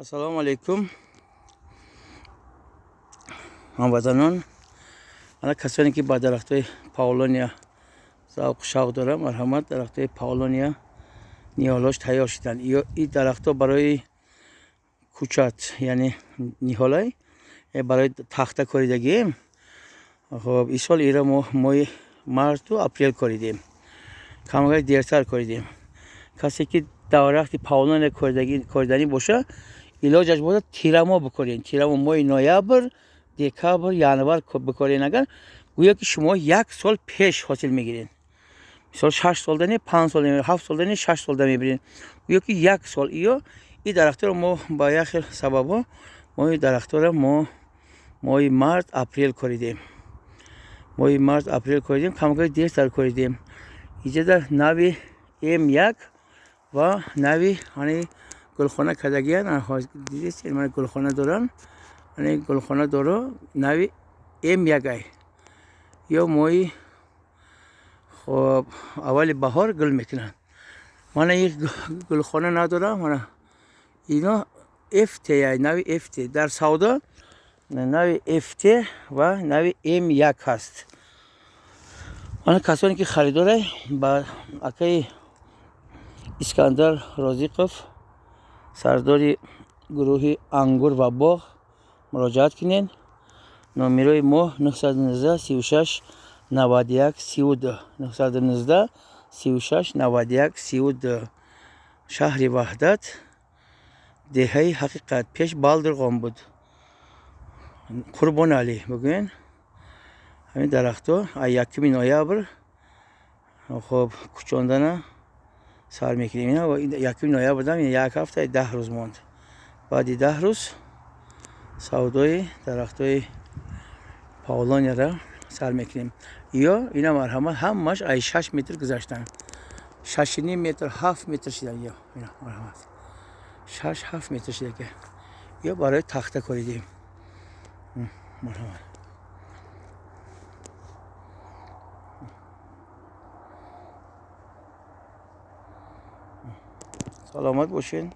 Assalomu alaykum hamvatanon. Ana kasoni ki ba daraxtoy Paulownia zavq shavq dora marhamat daraxtoy Paulownia niholash tayyor shidan. این درخت‌ها برای کوچات یعنی نیهالای برای تخته کاریدگی. خب این سال ایران ما مارس و اپریل کاریدیم. کاملا دیرتر کاریدیم. کسی که درخت پاولونیا کاریدنی باشه علاجش باید تیرما بکنین. تیرما ماه نوامبر، دکامبر، январ بکنین. اگر گویا که شما یک سال پیش حاصل میگیرین. مثلا 6 سال دنی 5 سال دنی 7 سال دنی 6 سال میبرین. گویا که یک سال این درخت‌ها رو ما با یک سبب ما این درخت‌ها رو ماه مارس اپریل کاریدیم. ماه مارس اپریل کاریدیم. کاملا دیرتر کاریدیم. اینجا در نوی M1 و نوی هنی گلخانه کدگیان دیدید من گلخانه دارن. هنی گلخانه داره نوی M1 یا مای خب اول بهار گل میکنن. من یک گلخانه ندارم. من اینا FT یا نوی FT در سودا نوی FT و نوی M1 هست. من کسانی که خریداره با اکی اسکندر رازیقوف سرداری گروه انگور و باغ مراجعت کنین. نمره ما 919 36 91 32 919 36 91 32 شهر وحدت دهه حقیقت پیش بالدرغام بود. قربان علی بگوین همین درخت‌ها یکم نوامبر خب کوچاندن سر میکنیم. اینا و یکم نوامبر دم یک هفته 10 روز ماند. بعد 10 روز سودای درخت‌های پاولونیا را سر میکنیم. یا اینا مرحمت همش 6 متر گذاشتن. 6.5 متر 7 متر شدن. یا اینا مرحمت 6 7 متر شده که یا برای تخته کاریدیم. مرحمت سلامت باشین.